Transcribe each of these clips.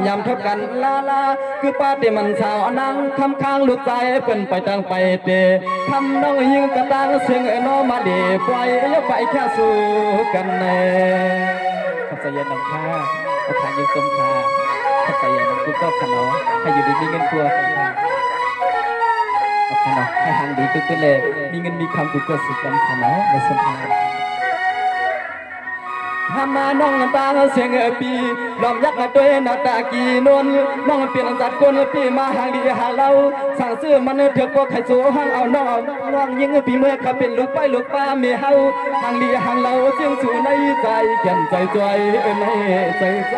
ยำทับกันลาลาคือป้าเตมันสาวนั่งคำข้างลูกใจเป็นไปตั้งไปเตทำน้องยิงกระตังเสียงไอ้น้องมาเดปล่อยยกไปแค่สู้กันแน่ขับใจเย็นน้ำข้าเอาขายยืนสมค่าขับใจเย็นน้ำกูก็ขนอให้อยู่ดีมีเงินกลัวเอาขนอให้หางดีก็เลยมีเงินมีคำกูก็สุดกันขนอในสมภารทำมาน้องตาเสียงปีลอมยักษ์ด้วยหน้าตากีนวลน้องเปลี่ยนจัดคนปีมาหางดีหาเราสั่งซื้อมันเถื่อนก็ไข่สูห้างเอาน้องน้องยิงปีเมื่อเขาเป็นลูกไปลูกป้ามีเฮาหางดีหางเราเสียงสู่ในใจแก่นใจจอยในใจใจ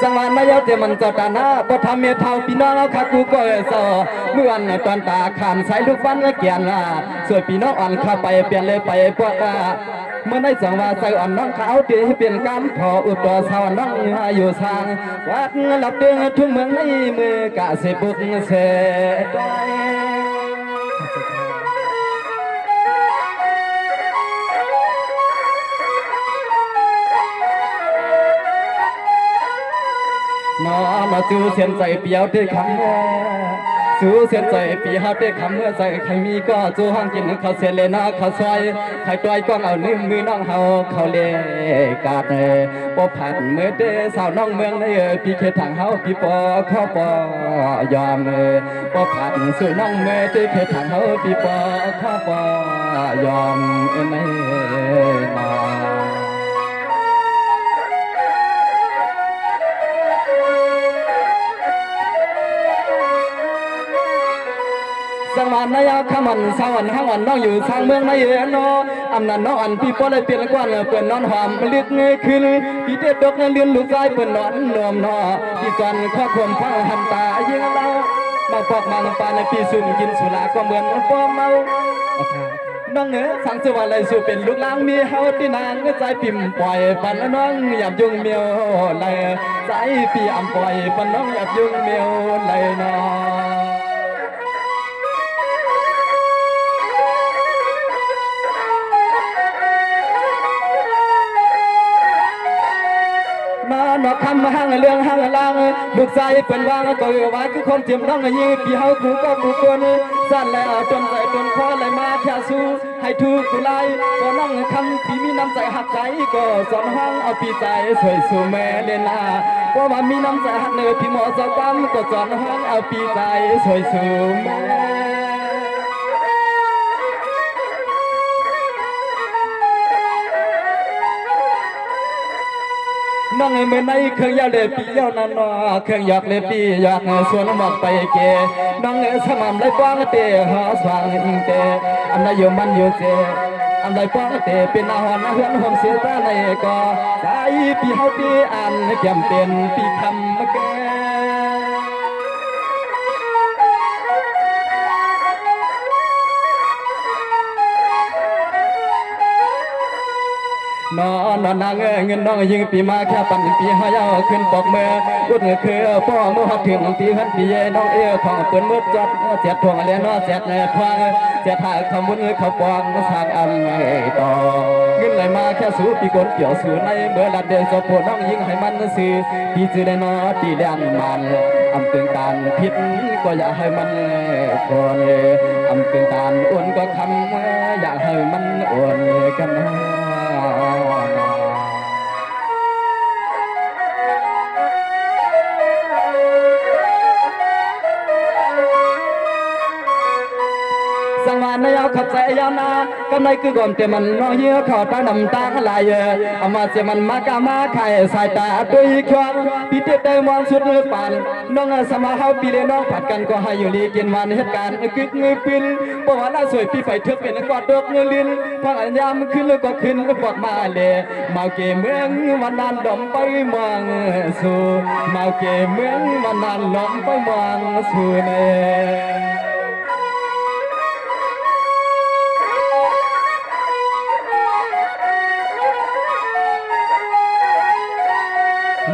สังวานนายเจมันจอดานาบ่ทำเมียเท่าพี่น้องเอาขากูก็สอเมื่อวันตอนตาขานสายลูกฟันเกียนละสวยพี่น้องอ่อนเข้าไปเปลี่ยนเลยไปพวกเมื่อได้สังวาใส่อ่อนน้องขาวตีให้เปลี่ยนกำพออุดตัวสาวน้องอยู่สางวัดหลับเดือทุ่งเมืองในมือกะเสบุกเสดน้องมาจูเสียนใจเปียวได้คำสู้เสียนใจปีหาได้คำเมื่อใจใครมีก็จูห้างกินเขาเสียเลยนะเขาซอยใครตัวไอ้ก้องเอานึ่งมือน้องเฮาเขาเลกาดปอผ่านเมื่อเดสาวน้องเมืองในพี่เคทางเฮาพี่ปอข้อปอยอมปอผ่านสู่น้องเมื่อเดเคทางเฮาพี่ปอข้อปอยอมในนาสังวานนายขมันสาวันห้างวันน้องอยู่ทางเมืองในนออำนาจน้องอันพี่พ่อเลยเปลี่ยนกวนเปิดนอนหอมลึกเงยขึ้นพี่เด็ดดกเลื่อนลูกชายเปิดนอนนวมนอพี่จันข้อความพังหันตายิงเรามาพอกมังปานพี่สุ่มกินสุราก็เหมือนพ่อเมาน้องสั่งสวรรค์เลยสู่เป็นลูกล้างมีเฮาที่นางใจปิ่มปล่อยปันน้องหยับยุ่งเมียวเลยใจพี่อ่ำปล่อยปันน้องหยับยุ่งเมียวเลยนอนอกคำห้างเรื่องห้างล่างลูกใจเป็นว่างก็ว่าคือคนเทียมน้องยิงพี่เฮากูก็กูคนสั่นแล้วจนใจจนคอเลยมาแค่สู้ให้ถูกกูไล่ก็น้องคำพี่มีน้ำใจหักใจก็สอนห้างเอาพี่ใจสวยสู่แม่เลนาว่ามามีน้ำใจหักเนื้อพี่หมอสกำก็สอนห้างเอาพี่ใจสวยสู่แม่น้องเมื่อในเครื่องยาเล็บปียาวนันนอเครื่องยอกเล็บปียอกส่วนหมอกไปเกน้องสม่ำไรป้องเตะหอสว่างอิงเตะอันใดอยู่มันอยู่เจอันใดป้องเตะเป็นอาหารเฮือนหอมเสียตาในก็ใจปีเฮาปีอันเกี่ยมเป็นปีคำแกนอนนางเงินน้องยิงปีมาแค่ปั่นปีหายาวขึ้นปอกเมื่อกุดเงือคือพ่อมือหัดถึงตีหันปีเย่น้องเอ๋ทองเปิดมือจัดเสียทวงเลี้ยนอเสียทวงเสียถ่ายคำบุญเขาปองสร้างอันต่อเงินไหลมาแค่สูปีกนเกี่ยวสูในเมื่อลัดเดินสะโพน้องยิงให้มันซื้อพี่จื้อได้นอตีเลี้ยงมันอำเตือนการผิดก็อย่าให้มันคนอำเตือนการอ้วนก็คำอย่าให้มันอ้วนกันนะสังวานนายขับใจยาวนาก็ในคือก่อนเตมันน้องเหี้ยขอตาดำตาลายเอามาเจมันมากามาไข่สายตาด้วยควงพี่เตได้มองสุดปานน้องสมาเฮาปีเลน้องผัดกันก็ให้อยู่ลีกินมันเหตุการณ์กึกมือปินบอกว่าล่าสวยพี่ไฟเถื่อเป็นกอดดอกเงินลิ้นพังอัญญามขึ้นแล้วก็ขึ้นปอกมาเลยมาเกเมืองวันนั้นดมไปมองสู่มาเกเมืองวันนั้นลมไปมองสู่เน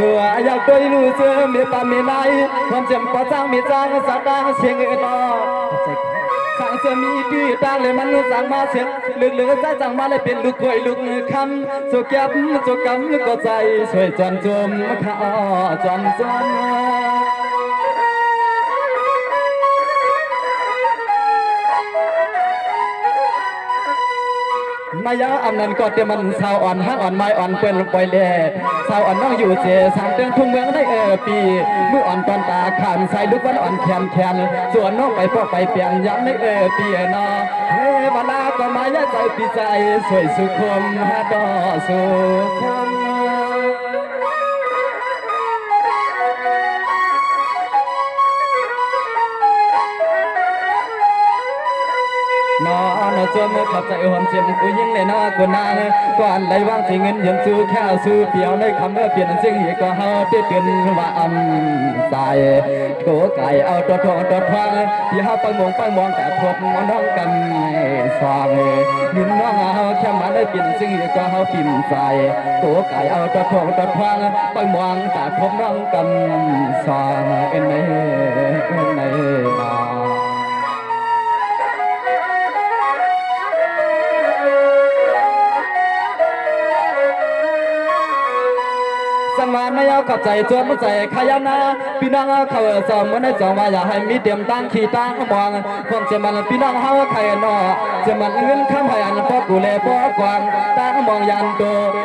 เนื้ออยากด้วยรู้เจอมีปามีนายความเจ็บปวดจ้างมีจ้างสาดางเสียงเอ็นอ ทางจะมีดื้อต่างเลยมันสั่งมาเสียลึกๆใจสั่งมาเลยเป็นลูกคอยลูกคำสุกับสุกำก็ใจช่วยจนจมข้าจนจนมายาอำนันก็เตมันสาวอ่อนห้างอ่อนไม้อ่อนเปิ้นปล่อยเล่สาวอ่อนน้องอยู่เจสามเตือนทุ่งเมืองได้ปีมืออ่อนตอนตาขานใส่ลูกวันอ่อนแขนส่วนน้องไปพวกไปเปลี่ยนย้ำในปีนอเฮ้เวลาก็มายาใจปีใจสวยสุขมฮะดอสุขมนอนจมขับใจหอมเจ็บกูยิ่งเลยนะกูนางก่อนไหลวางที่เงินยังสู้แค่สู้เปียวในคำเมื่อเปลี่ยนสิ่งที่ก็เฮาได้เตือนว่าใจโกไก่เอาตัวทองตัวทองที่เฮาไปมองแต่พบน้องกันสองยืนน้องเฮาแค่มาได้เปลี่ยนสิ่งที่ก็เฮาพิมพ์ใจโกไก่เอาตัวทองตัวทองไปมองแต่พบน้องกันสองเอ็นในนาสังวานไม่เอาขับใจจวนไม่ใจขยันนะพี่น้องเขาจอมมันได้จองว่าอย่าให้มีเตรียมตั้งขี่ตั้งมองความเจ็บมันพี่น้องเฮาใครนอจะมันเงินข้ามให้อันพอกูเล่พอกวางตั้งมองยันโต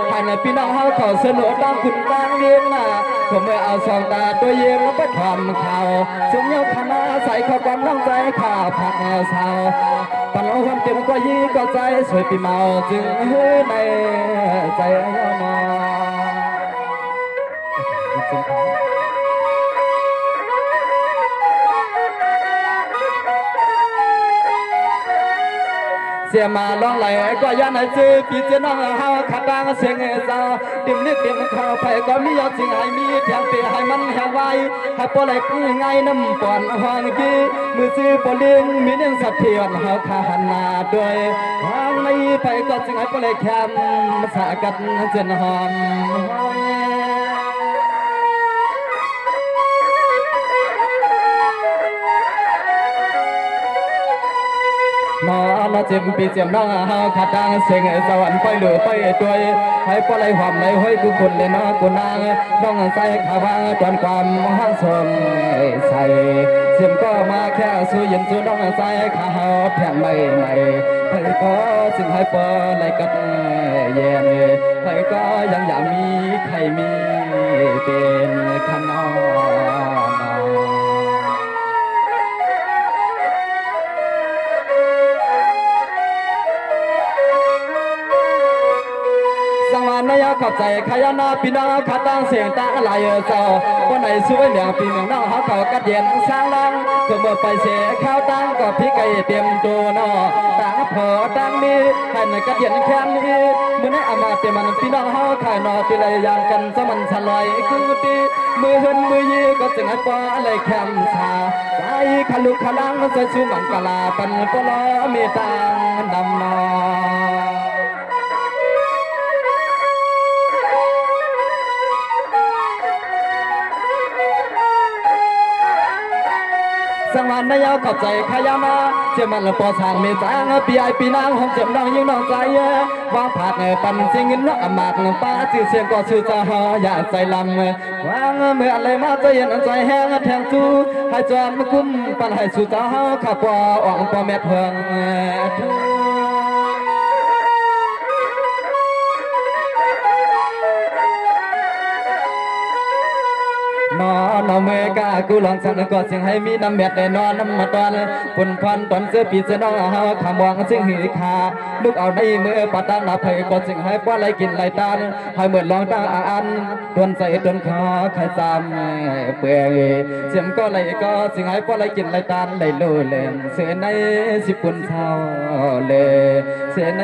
ให้ในพี่น้องเฮาเขาเสนอตั้งคุณตั้งเลี้ยงนะผมไม่เอาสองตาตัวเย็นแล้วไปทำข่าวสมยศคณะใส่ข้อความน้องใจข้าผักสาวปันเอาความเจ็บก็ยี่ก็ใจสวยปีเมาจึงในใจยอมเสียมาลองไหลก็ยันให้ซื้อปีเจน้องเฮาขัดดังเสียงเจ้าดิ่มเล็กดิ่มเข้าไปก็มียอดสิ่งให้มีแทงเปียให้มันแห้งไว้ให้ปอเล็กง่ายน้ำปอนหวานกี้มือซื้อปอเลี้ยงมีเนื่องสัตย์เทียนเฮาขาหันนาด้วยทางในไปก็สิ่งให้ปอเล็กแคมสากัดเจนหอมนอนเจ็บปีเจ็บน้องเฮาขัดดังเสียงสวรรค์ไปเหลือไปตัวให้ปลายความในห้อยกูคนเลยนะกูนางน้องใส่ขาวางจนความห้างทรงใส่เสียงก็มาแค่สู้ยินสู้น้องใส่ขาวแผ่นใหม่ให้ก็จึงให้ปลายกัดเย็นให้ก็ยังอยากมีใครมีเป็นขนอสังวานนายขอบใจขยันนาปีนาขัดตั้งเสียงตั้งหลายเจ้าวันไหนสวยเหลี่ยงปีเมืองน้องเขาเขากัดเย็นสร้างลังก็เมื่อไปเสียข้าวตั้งก็พี่ไก่เตรียมตัวนอตั้งพอตั้งนี้ให้ในกัดเย็นแค่นี้เมื่อไหนอามาเตมันปีน้องเขาขายนอปีไรยางกันสมันฉลอยคือตีมือเฮินมือยีก็จึงให้ปออะไรแคมชาใจขลุกขลังจะชูมันกะลาปันปลอมีตังดำนอสังวานนายขอบใจขยามาเชื่อมันปอสางเมตางปีไอปีนางห้องเจ็บน้องยิ่งน้องใจวางผัดปันจริงเนาะหมากป้าจือเสียงก็ชื่อจะหออย่าใจลำวางเมื่ออะไรมาใจเย็นใจแห้งแทงจูให้จอมคุ้มปันให้สุจ้าข้าปออ่องปอแม่เพิงนอนเมื่อกากูลองสั่งก็เสียงให้มีน้ำเม็ดได้นอนน้ำมาตอนปุ่นพันตอนเสื้อปีเสื้อน้องเฮาขามองสิ่งหีขาลูกเอาในมือปัดตั้งหน้าเผยก็สิ่งให้ป้าไหลกินไหลตาให้เหมือนลองตั้งอันตวนใส่ตวนคอใครจำเปื่อยเสียงก็ไหลก็สิ่งให้ป้าไหลกินไหลตาไหลโลเลนเสียในสิบปุ่นเช้าเลเสียใน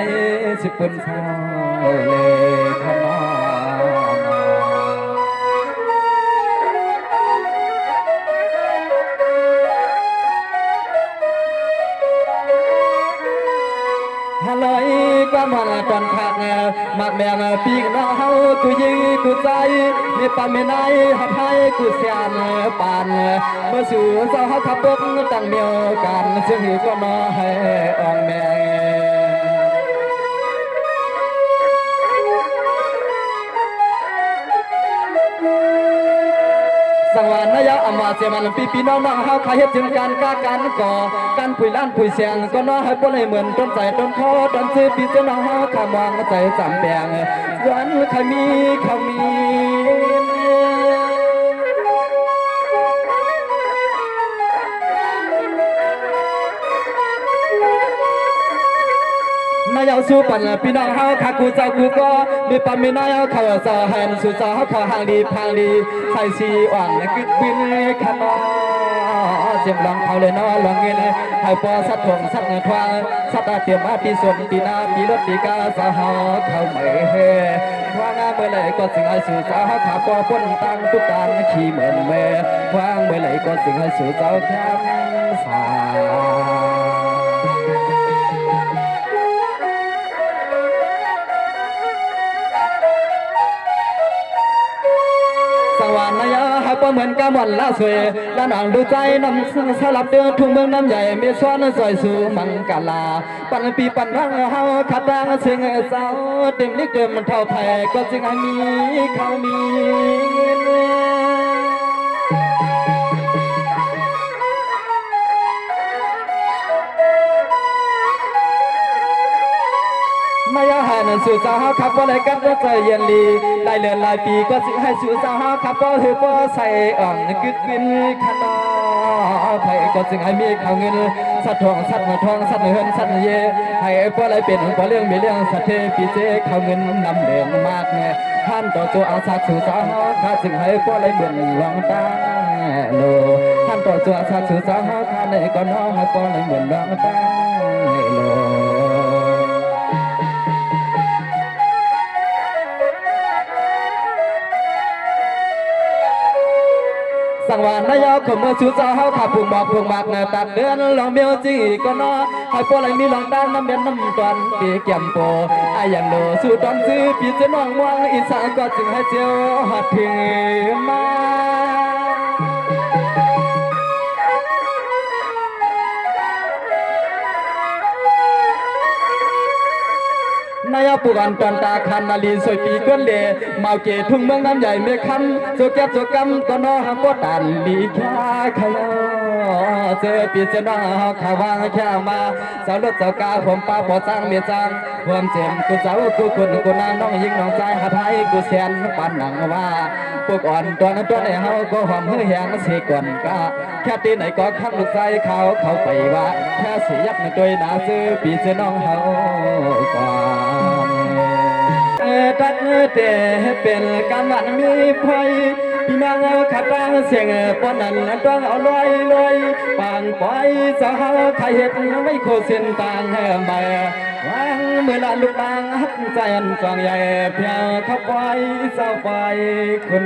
สิบปุ่นเช้าเลขนอฮัล เลยก็มันตอนขาดมากแมงปีกน้องเฮากูยิงกูใจมีปาไม่นายหัดให้กูเสียนปานเมื่อสู่เจ้าเฮาขับรถตั้งเดียวกันซึ่งก็น้อให้อ่องแมงสังวานนายอามาเจมันปีน้องเฮาขายเฮ็ดจึงการกาการก่อการผุยล้านผุยเสียงก็น้อให้บ่เลยเหมือนต้นใจต้นคอต้นซื้อปีเจ้าน้องเฮาขามองใจจำแบงวันขมีเขามีนายเอาสู้ปันพี่น้องเฮาขากูเจ้ากูก็มีปันมีนายเอาเขาเจ้าหันสู่เจ้าเฮาเขาห่างดีพังดีใส่สีอ่อนกึดบินขันนอเจ็บหลังเขาเลยนอหลังเงินให้ปอสัดถงสัดทวางสัดเตรียมอาตีส่วนตีนาตีรถตีกาสาเฮาเขาเหมยว่างเมื่อไรก็สิ่งให้สู่เจ้าเฮาขาปอพ้นตั้งทุกการขี่เหมือนเมย์ว่างเมื่อไรก็สิ่งให้สู่เจ้าแคมสาสังวานนายให้ป้อเหมือนกำวันละสวยละหนังดูใจน้ำสลับเดือทุ่งเมืองน้ำใหญ่มีซ้อนสวยสู่มังกาลาปันปีปันรังเฮาขัดดังเสียงเศร้าเต็มลิกเดิมมันเท่าแผ่ก็จึงให้มีเขามีนายหันสู่เจ้าขับว่าอะไรกันก็ใจเย็นลีได้เลือนหลายปีก็สิให้สู่เจ้าขับว่าเธอก็ใส่อ่างกึดบินขนอไทยก็จึงให้มีข่าวเงินสัตว์ทองสัตว์มาทองสัตว์เฮินสัตว์เย่ให้ว่าอะไรเป็นว่าเรื่องมีเรื่องสัตว์เทปีเจข่าวเงินนำเดินมากเนี่ยท่านต่อตัวอาสาสู่เจ้าข้าจึงให้ว่าอะไรเหมือนลองตาโลท่านต่อตัวอาสาสู่เจ้าข้าในก็น้องให้ว่าอะไรเหมือนลองตาโลสังวานนายขมชูเจ้าเฮาขับพุงบอกพุงมากตัดเดือนลองเมียวจีก็นอให้พวกอะไรมีลองด้านน้ำเด่นน้ำตอนปีเกี่ยมโปอายันโลสู่ตอนซื้อปีจะน้องว่างอีสานก็จึงให้เจียวหัดถึงมานายปุกันตอนตาคันนาลีสวยปีก้นเล่มาเกทุ่งเมืองน้ำใหญ่เมื่อคำโซแก็บโซกำก็นอหักก็ตันลีแค่ขยอเจอปีเจน้องขาวางแค่มาสาวรถสาวกาผมป้าพอจ้างเมียจ้างความเจ็บกูเจ้ากูคุณกูนางน้องยิงน้องใจหัดให้กูเสียนปันหนังว่าพวกอ่อนตัวนั้นตัวไหนเฮาก็หอมเฮือแหงเสียก่อนกะแค่ตีไหนก็ข้างลูกใจเขาไปว่าแค่เสียยักในตัวหนาซื้อปีเจน้องเฮาก่อนตัดเตะเป็นกำมันมีไฟพี่น้องขัดร่างเสียงปนนั้นต้องเอาลอยปางปล่อยสาวไทยเห็ดไม่โคเส้นต่างใบวางเมื่อละลูกนางใจอันจองใหญ่เพียงขับไว้เศร้าไฟคน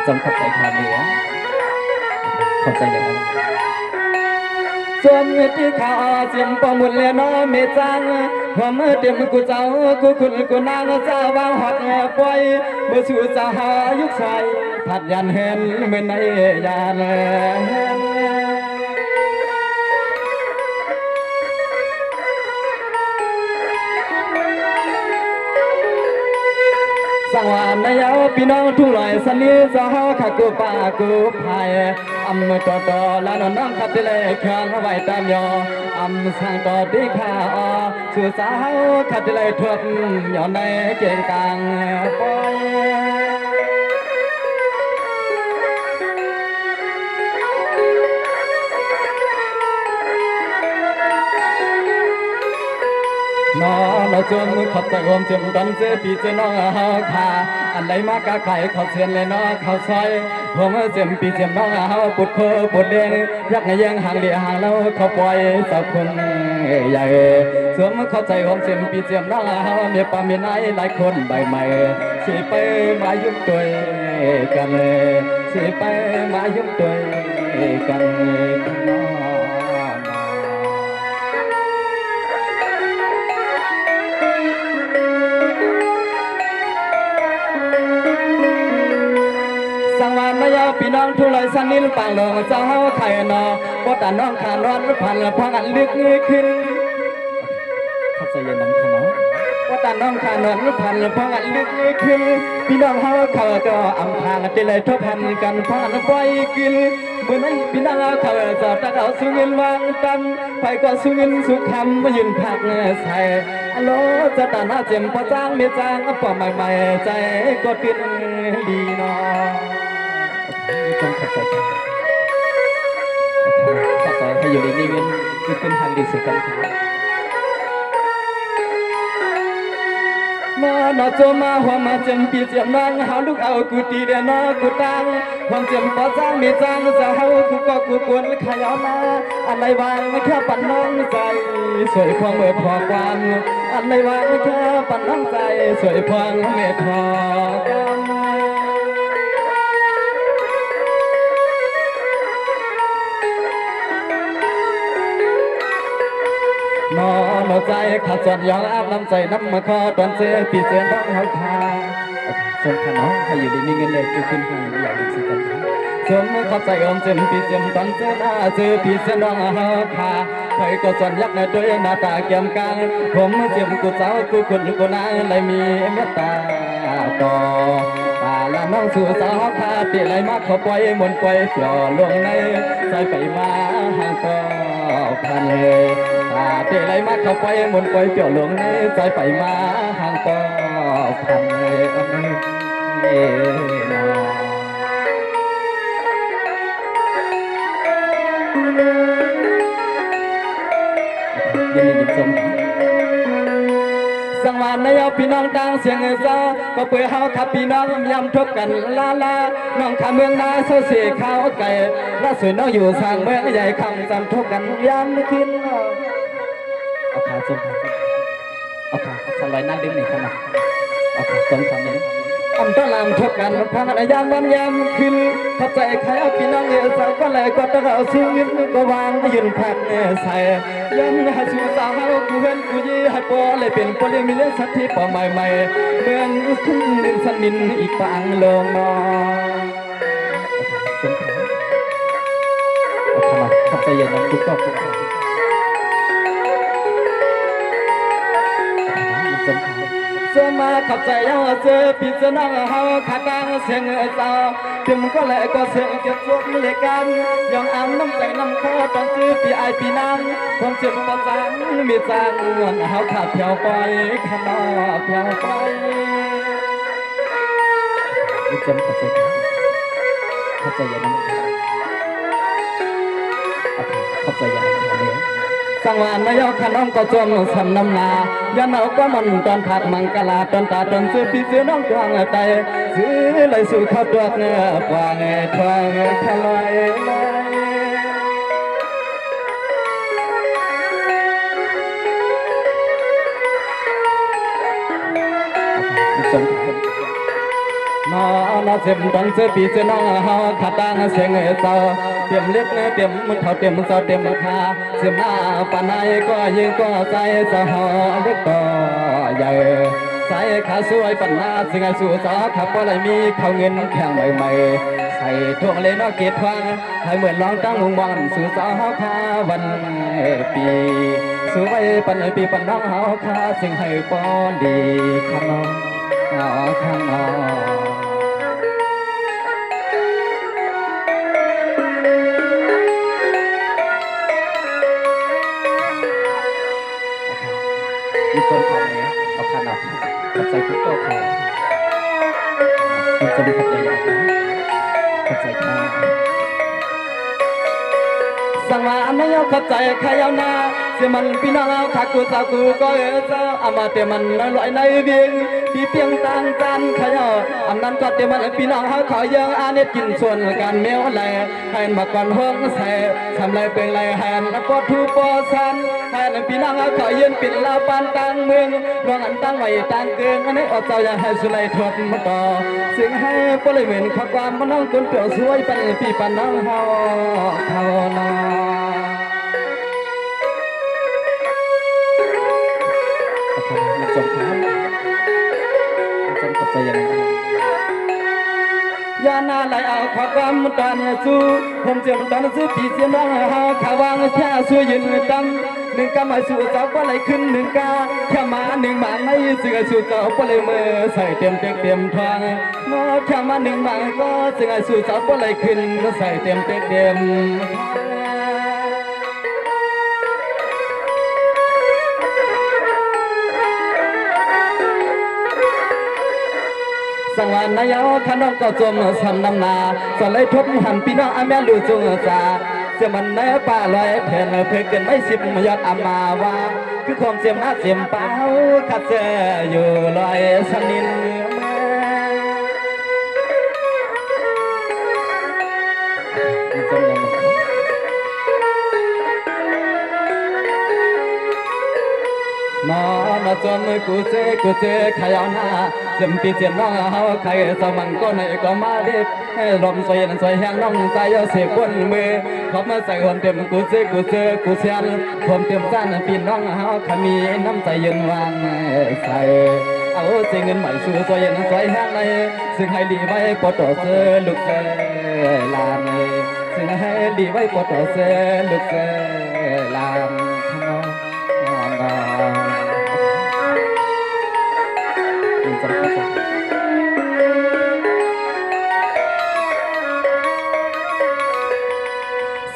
จำขับใจคำเหนือขอบใจอย่างนั้นจนที่ข้าเสียมปมุนเลยน้อเมจังหัวมือเต็มกูเจ้ากูคุณกูนางเจ้าวางหอดปล่อยเมื่อสู่เจ้าหายุคใส่ผัดยันเห็นเหมือนในยานสังวานนายเอาพี่น้องทุ่งลอยสนิทจะเฮาขักกูป่ากูพายอำต่อแล้วน้องขัดเลยเครื่องไว้ตามยออำสั่งต่อดีข้าสู่สาวขัดเลยทวดย้อนในเก่งกลางปอย น้องเราจนขับใจโอมจมดันเสียปีเจน้องเฮาขาอันไหนมากะไข่เขาเสียนเลยน้องเขาซอยผมเจ็มปีเจ็มน้องเฮาปุดโคปุดเด้งยักไงยังห่างเดียห่างแล้วเขาปล่อยสับคนใหญ่สวมเข้าใจโอมเจ็มปีเจ็มน้องเฮาเมียปามีนายหลายคนใบใหม่สิไปมายุ่งตัวกันสิไปมายุ่งตัว กันนอสังวานนายพี่น้องทุลอยสันนิลปังลงเจ้าไข่นอปตาน้องขานอนพันพังอันลึกขึ้นเข้าใจยังน้ำขนาดว่าตาน้องขานอนพันพังอันลึกขึ้นพี่น้องเฮาเขาก็อำพางจะเลยทบพันกันพังปล่อยกินเมื่อนั้นพี่น้องเขาจอดตะเขาสุเงินวางตันไปก็สุเงินสุขคำมายืนพักใส่ฮัลโหลจะตาหน้าเจ็มพอจ้างเมียจ้างปอใหม่ๆใจก็เป็นดีเนาะต้องเข้าใจให้อยู่ในนี้เงินคือเป็นทางดีสุดกันมาหน้าจมาหัวมาเจมปีเจียมนางหาลูกเอากูตีเดนอกูตังความเจียมพอจ้างมีจ้างจะเฮากูก็กูกวนขยามาอะไรวางไม่แค่ปั่นน้องใจสวยพวงเมื่อพอความอะไรวางไม่แค่ปั่นน้องใจสวยพวงเมื่อพอความนอนใจขาดจนยองอาบน้ำใจน้ำมาคอตอนเจอปีเจอน้องเฮาคาจนขน้องให้อยู่ดีมีเงินเลยคือขึ้นให้อยากดูสิกันจนขับใจอมเจมปีเจมตอนเจอหน้าเจอปีเจอน้องเฮาคาไปก็จนยักในด้วยหน้าตาเกี่ยมกลางผมเจียมกูเจ้ากูคนกูนางเลยมีเมตตาต่อตาละน้องสู่สาวคาเปลี่ยนไรมากเขาปล่อยมนปล่อยเปล่าลงในใจไปมาห่างก็พันเลยเตะไรมาเข้าไปมนต์ไปเปี่ยวหลวงในใจไปมาห่างก็พันเลยยินดีชมสังวานนายพี่น้องต่างเสียงเจ้าก็เปื่อเฮาขับพี่น้องยำทบกันลาน้องข้าเมืองนาเสเสียข้าวไก่ล่าสุดน้องอยู่สร้างเมืองใหญ่คำจำทบกันยำขึ้นเอาขาจมเอาขาสลายนั่งดิ้นหนึ่งขนาดเอาขาจมความนี้อำต้นลำทบกันพังอะไรยามวันยามคืนเข้าใจใครเอาพี่น้องเอ๋สาวก็เลยก็ตะเอาสู้ยืนก็วางยืนพักใส่ยันหาสู่สาวเฮากูเห็นกูยี่ให้ปอเลยเป็นปอเลยมีเล่นสักทีปอใหม่เมืองทุ่งดินสนินอีกปางลงนอเข้าใจอย่างนั้นทุกข์เสื้อมาขับใจยังเสื้อปีเสื้อน้องเฮาขาตังเสียงเจ้าถึงก็เลยก็เสียงเก็บพวกมีกันยองอ่ำน้ำใจน้ำคอตอนซื้อปีไอปีนั้นความเจ็บปวดจางมีจางเงินเฮาขาดเพียวไปขนอเพียวไปไม่จำเข้าใจอย่างนั้นเข้าใจอย่างนั้นเลยสังวานนายกขนมก็จมสำน้ำนายันเอาก็มันตอนผักมังกลาตอนตาตอนซื้อปีเสื้อน้องกวางไตซื้อเลยสู่ข้าวตัวเนื้อกวางทวางทลายน้าเสียมตังเสื้อปีเสื้อน้องเฮาขาตังเสียงเจ้าเตรียมเล็บเตรียมมือเท้าเตรียมเสาเตรียมขาเสียมหน้าปานายก็ยิงก็ใจสะหอเล็กต่อใหญ่ใส่ขาสวยปันหน้าสิ่งสู่สาวขับอะไรมีเขาเงินแข่งใหม่ๆใส่ทวงเลยนอกเกตฟังให้เหมือนลองตั้งวงบอลสู่สาวคาวันปีสู่ไว้ปันปีปันน้องเฮาคาสิ่งให้ปอนดีขนมข้างนอกมีคนทำเนี่ยเอาขนาดขับใจทุกตัวเขามันจะมีขับใจอย่างไรขับใจข้าสังวานไม่เอาขับใจใครเอาหน้าเสียมันพี่น้องเอาขักกูสาวกูก็เจ้าอามาเตมันลอยในเวียงพี่เพียงต่างกันขยออำนั้นก็เตมันพี่น้องเขาขอยังอาเน็ตกินส่วนการเมียวไหลแหนมาก่อนห้องใส่ทำไรเป็นไรแหนปอดทูปอสันแหนพี่น้องเขาขอยืนปิดลาปานต่างเมืองดวงอันตั้งไว้ต่างเกินอันนี้อดเจ้าอย่าให้สุไลทดมาต่อสิ่งให้ปริเวณข้อความมันน้องคนเปลี่ยวสวยปันพี่ปันน้องเฮา มันตอนสู้ผมเจียมตอนสู้ปีเสียน้องหาขาวางแค่สู้ยืนตั้งหนึ่งกำมาสู้เจ้าก็เลยขึ้นหนึ่งกาแค่มาหนึ่งบางไม่ซึ่งสู้เจ้าก็เลยมือใส่เต็มเต็มทางนอแค่มาหนึ่งบางก็ซึ่งสู้เจ้าก็เลยขึ้นใส่เต็มสังวานนายขนมก็จมสำนำนาสเลยทบหันพี่น้องอาแม่ลูจงจาเสียมันเนื้อป่าลอยแผ่นเพื่อเกินไม่สิบยอดอามาว่าคือความเสียมหน้าเสียมเป้าขัดเจออยู่ลอยสนินนอนจนกูเจขยาวหน้าเสียมปีเสียมน้องเฮาใครสมังก็ในก็มาเด็บลมสวยนั่นสวยแห้งน้องใจเสียก้นมือเขามาใส่คนเต็มกูเสียนผมเต็มซ่านปีน้องเฮาขมีน้ำใจเย็นวางใส่เอาเสียเงินใหม่สู่สวยนั่นสวยแห้งในซึ่งให้ดีไว้ปอดต่อเสือลูกเสือลานซึ่งให้ดีไว้ปอดต่อเสือลูกเสือลาน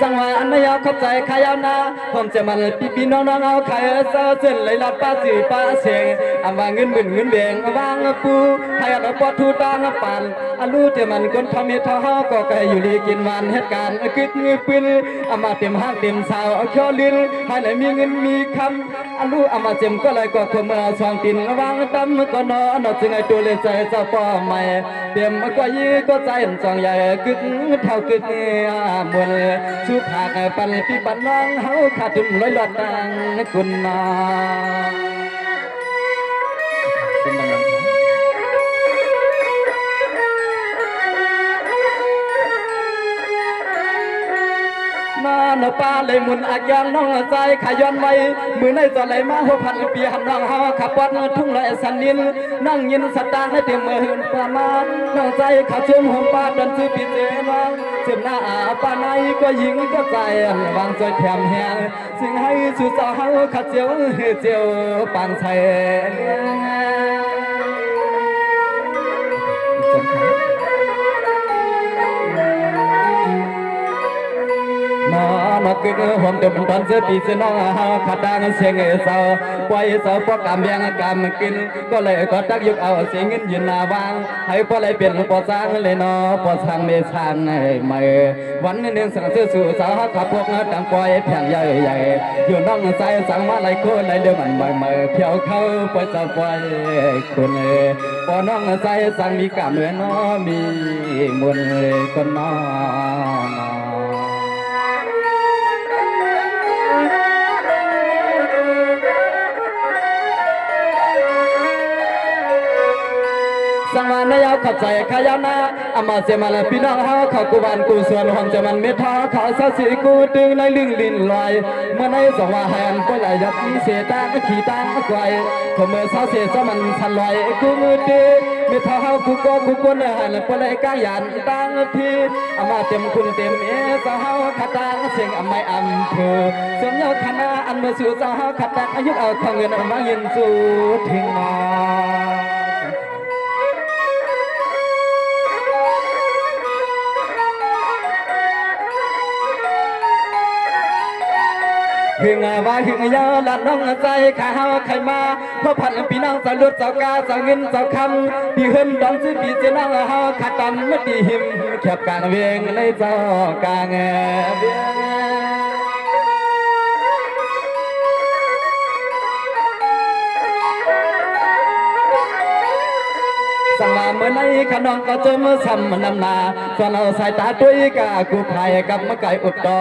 สังวานไม่ยอมเข้าใจขายาวนาผมจะมันพี่น้องเอาขายเสื้อเส้นเลยลอดป้าสีป้าเสียงอาว่าเงินหมื่นเงินเบงวางปูให้เอาปอทูตางปันอาลูเจมันคนทำให้ท้อก็ไก่อยู่ดีกินวันเหตุการณ์กึดเงือปืนอามาเต็มห้างเต็มสาวเอาเขียวลิ้นให้ไหนมีเงินมีคำอาลูอามาเจ็มก็เลยก็ขมือสองตินวางตั้มก็นอนจึงไอตัวเลยใจเจ้าป้อใหม่เตรียมก็ยี่ก็ใจจองใหญ่กึดเท่ากึดมวลสุภาพปันพี่ปันน้องเฮาขาดทุนลอยหลอดดังคุณน้องนป้าเลยมุนอักยางน้องใจขย้อนไว้มือในจอเลยมาหัวพันปีหันน้องเฮาขับวัดทุ่งลอยสันนินนั่งยินสตางค์ในเต็มมือประมาณน้องใจขาชุ่มหอมป้าดันซื้อปีเจน้องเจ็บหน้าป้าในก็ยิงก็ใจวางใจแถมแหงสิ่งให้สู่สาวเฮาขัดเจียวปานใส่นกึกหอมเต็มตอนเสือปีเสน้องหาขัดดังเสียงเศร้าปล่อยเศร้าพวกกำยังกำกินก็เลยก็ตักยุกเอาเสียงเงินยืนหน้าวางให้พอเลยเปลี่ยนพอสร้างเลยนอพอสร้างไม่สร้างใหม่วันหนึ่งสั่งเสื้อสู่สาวขับพวกดังปล่อยแผงใหญ่อยู่น้องใจสั่งมาไหลโคไหลเดือมันใหม่เพียวเข้าปล่อยเจ้าปล่อยคนพอน้องใจสั่งมีกำเหมือนน้อมีมุนคนน้อสังวานนายขับใจขยานาอามาเสมาลพี่น้องเฮาเขากูบานกูส่วนหอมจะมันเมทาเขาเสาสีกูตึงในลึงลินลอยเมื่อในสังวาแหนปล่อยยัดเสียตาขี่ตาไกวผมเมื่อเสาเสียจะมันสันลอยกูมือดีเมทาเฮากูก็กูกวนหันปล่อยกายยันตังทีอามาเต็มคุณเต็มเอสาวเฮาขัดตาเสียงอำไม่อำเภอสมยศคณะอันเมื่อสู่สาวเฮาขัดตาอายุเอาทองเงินมายินสู่ทิ้งมาหึงว่าหึงยาลัดน้องใจข้าเฮาใครมาเพราะพันปีน้องสาวลุดสาวกาสาวเงินสาวคำพี่เฮิมดอนซื้อปีเจน้องเฮาขาดตำไม่ดีหิมแคบกลางเวียงในเจ้ากลางเวียงสังวาเมื่อในขนองก็จมซ้ำนำนาส่วนเอาสายตาด้วยกากูพายกับมะไก่อุดดอ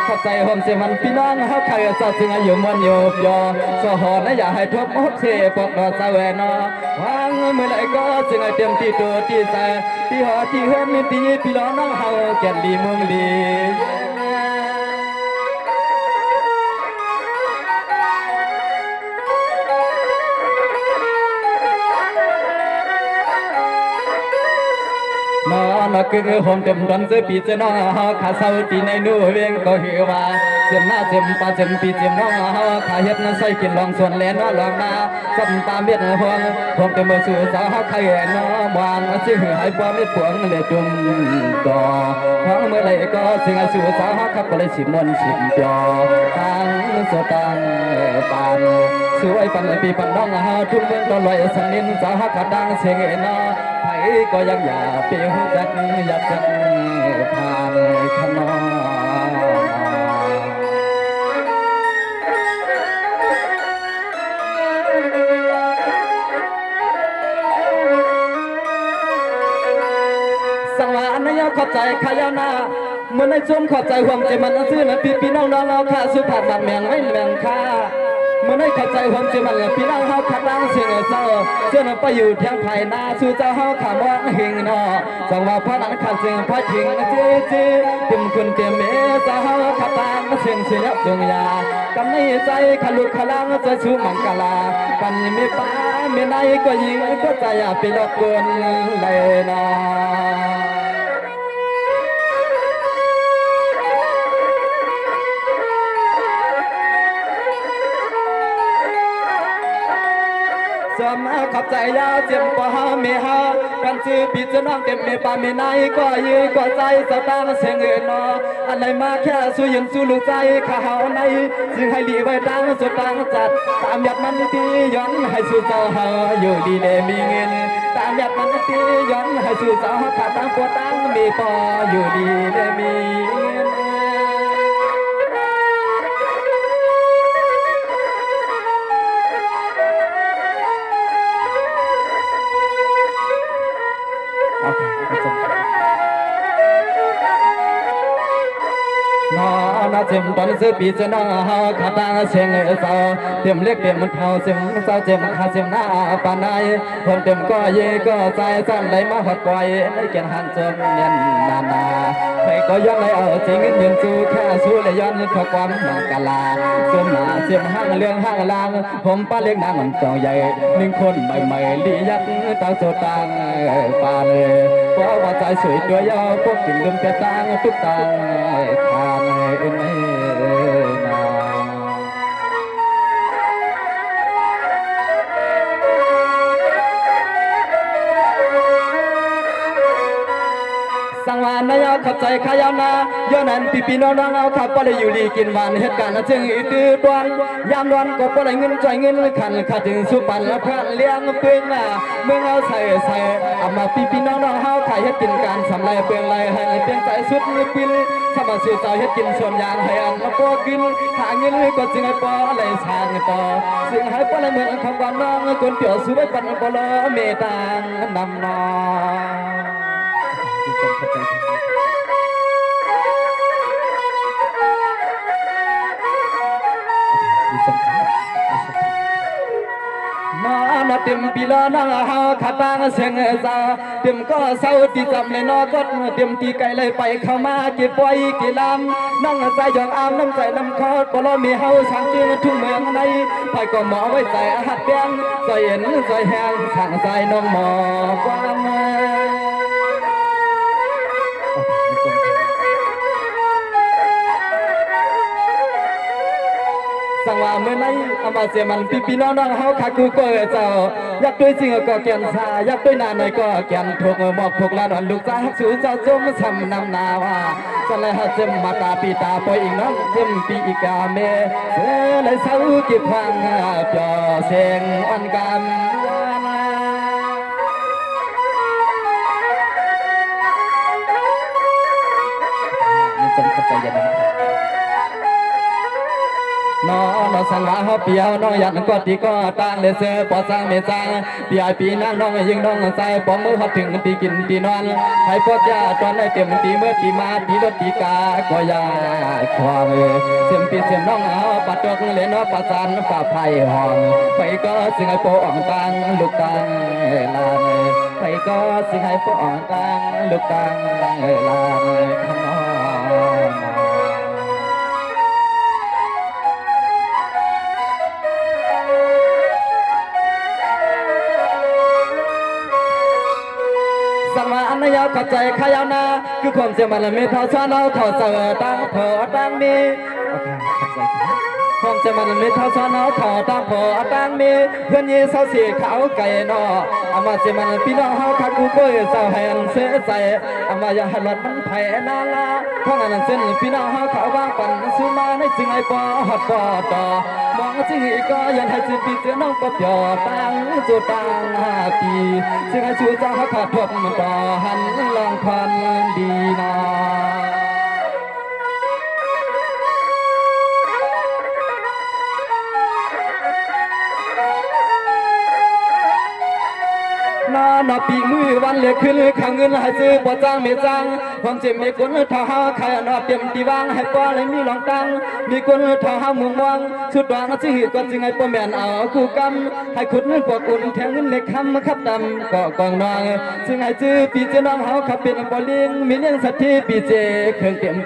เข้าใจหอมเสียมันพี่น้องเฮาใครเศร้าจึงอายุมันโยบยอสะหอนะอย่าให้ทบมดเสปกดอสะแวนอวางเมื่อไรก็จึงเตรียมที่ตัวที่ใส่ที่หอที่เฮือนที่พี่น้องเฮาแก่นดีเมืองดี น คือผมเต็มดันเสือปีเจน้องข้าเศร้าตีในนู่เวียงก็เหว่าเจ็มหน้าเจ็มปาเจ็มปีเจ็มน้องข้าเฮ็ดใส่กินลองส่วนแลนว่าลองนาสัมตามเม็ดพวงผมเต็มมือสู่สาวใครน้องวางชื่อให้ปอไม่ปวงเลยจุ่มต่อฟังเมื่อไรก็สิ่งสู่สาวขับก็เลยสิมนสิมเปียวตั้งโซตังปานสวยปันปีปันน้องทุ่งเมืองตลอยสันนินสาวขับดังเสียงเนาะไผก็ยังอย่าเปียวจักอยากจักผ่านขนอสังวานนายเข้าใจขายานาเมื่อในชมเข้าใจความใจมันซื่อนะพี่น้องน้องเอาข้าสุภาพบัดแมงไม่แมงข้าเมื่อในเข้าใจความใจมันพี่น้องเฮาขัดล้างเสียงเศร้าเสื้อไปอยู่เทียงไผ่นาสู่เจ้าเฮาขามองหิงนอสังว่าพระนั้นขัดเสียงพระถิงเจเจเต็มคุณเต็มเมเจ้าเฮาขัดตามเสียงเสียบดวงยากำในใจขลุกขลังจะสู้มังกลากันมีป้ามีในก็ยิงก็ใจอยากไปรบกวนเลยนอสมาขับใจยาวเจียมปะฮาเมฮากันซื้อปีจะน้องเต็มเมปาเมนายก็ยืก็ใจสตางเสียงเงินนออะไรมาแค่สู้ยืนสู้ลูกใจข้าเฮาในจึงให้ดีไว้ตั้งสุดตั้งจัดตามยัดมันตีย้อนให้สู้เจ้าเฮาอยู่ดีเดมีเงินตามยัดมันตีย้อนให้สู้เจ้าเฮาขาดตั้งปวดตั้งมีพออยู่ดีเดมีเงินนาเจ็มตอนซื้อปีจะน้องเฮาขาตาเสียงเศร้าเต็มเล็กเต็มเท้าเสียงเศร้าเจ็มขาเสียงหน้าปานายผมเต็มก็เย่ก็ใจสั่นได้มาหัดปล่อยในเกียนหันจนเนียนนาใครก็ย้อนเลยเอาจริงยืนสู้แค่สู้เลยย้อนขอความมังกลาส่วนหน้าเจ็มห้างเรื่องห้างลางผมป้าเล็กนางจองใหญ่หนึ่งคนใหม่ๆลียักตาโซตังปาเลยเพราะว่าใจสวยตัวยาวพวกกินลืมแต่ตังทุกตังทานเอ็นนาสังวานนายเข้าใจขายาวนาย้อนนั้นพี่น้องเอาขับไปเลยอยู่ดีกินหวานเหตุการณ์จึงอีตื้อดวนยามดวนก็ไปเลยเงินใจเงินขันขาถึงสุปันและพระเลี้ยงเปลืองเมื่อเอาใส่เอามาพี่น้องเอาขายเหตุกินการสำไรเปลืองไรให้เปลี่ยนใจสุดมือปิลสมาสื่อใจเหตุกินส่วนยางให้อันมาปอกินหาเงินก็จึงให้ปออะไรสางต่อซึ่งให้ปออะไรเหมือนคำว่าน้องคนเปี่ยวสู้ไว้ปันปลอเมตตานำนอนาเต็มปีละนาหาขาตางเสียงซาเต็มก็เศร้าที่จำเลยนอกดเต็มที่ไกลเลยไปเข้ามาเก็บไว้กี่ลำน้องใจยองอามน้ำใจน้ำคอดปลอมีเฮาช่างจึงทุ่งเมืองในไปก็หมอไว้ใจหัดแบงใจเห็นใจแห้งช่างใจน้องหมอความสังว่าเมื่อไหร่เอามาเสียมันพี่น้องเฮาขากูเปิดเจ้าอยากด้วยจริงก็แกนซาอยากด้วยนาหน่อยก็แกนถูกมอบถูกละดอนลูกจ้าฮักสูเจ้าจมช้ำน้ำนาว่าจะเลยหาเจมมาตาปีตาปอยอีกน้องเจมปีอีกาเมเสเลยเศร้าเก็บพังจ่อเสียงอันกันนี่จมเข้าใจยังไงน้องสังวาเฮาเปียวน้องยันก็ตีก็ตั้งเลยเสือปอสังเมสังปีไอปีนั่งน้องยิงน้องใส่ปอมือหัดถึงตีกินตีนอนให้พอดยาตอนได้เต็มตีเมื่อตีมาตีรถตีกาก็ยาความเสียมปีเสียมน้องเอาปัดตกเลยน้องปัดสันฝ่าไผ่ห้องไปก็สิงให้โปอ่องตังลูกตังลานไปก็สิงให้โปอ่องตังลูกตังลานขนมสังวานนายเข้า กับใจขยาวนาคือความเสียมันไม่เท่าช้อนเอาเท่าเสือตั้งพอตั้งมีความเสียมันไม่เท่าช้อนเอาเท่าตั้งพอตั้งมีเพื่อนยี่เศร้าเสียเขาไก่นออามาเสียมันพี่น้องเฮาทักกูเก้ยเศร้าแหนเสียใจอามาอย่าให้หลดมันไผ่นาลาเพราะงั้นเส้นพี่น้องเฮาเขาวางปั่นซื้อมาในจึงไอ้ปอฮอดปอต่อมองจึงอีกก็ยันให้จึงปีเจ้าน้องก็เปียวตั้งจุดตั้ง5 ปีซึ่งให้ชูจ้าเขาขาดทบต่อหันลองพันดีนาหน้าปีมือวันเลือกขึ้นข้างเงินให้ซื้อบ่จ้างไม่จ้างความเจ็บมีคนท่าหาใครนอเตรียมตีวางให้ป้อเลยมีหลองตังมีคนท่าหามุงวังชุดวางสิก็จึงให้ป้อแม่นเอาคู่กำให้ขุดเงินกว่าอุ่นแทงเงินเล็กคำขับดำก็กองนองจึงให้ซื้อปีเจน้องเฮาขับเป็นบ่ลิงมีเลี้ยงสัตว์ที่ปีเจเครื่องเต็ม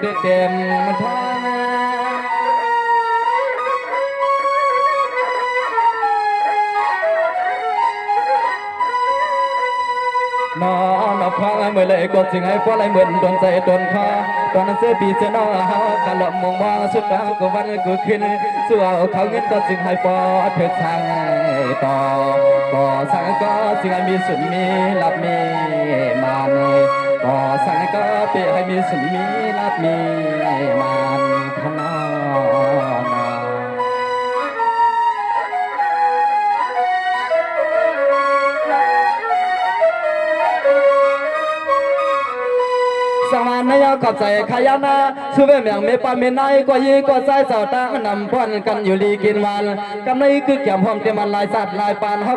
ทางนอนฟังเมื่อไรก็จึงให้ฟ้าไหลเหมือนโดนใจโดนคอตอนนั้นเสียปีเสียน้อเฮากันหลบมองมองสุดกลางก็วันก็ขึ้นสู้เอาเขาเงินก็จึงให้ฟ้าเถิดทางต่อก็สั่งก็จึงให้มีสุนมีลับมีมันก็สั่งก็เปให้มีสุนมีลับมีมันขนอสมานยาขอบใจขยานาช่วยแม่งไม่ปานไม่นายกว่ายีกว่าใจเจ้าตั้งนำพ่อนกันอยู่ลีกินวันกำไรคือแก้มหอมเตมันลายสัตว์ลายปานเขา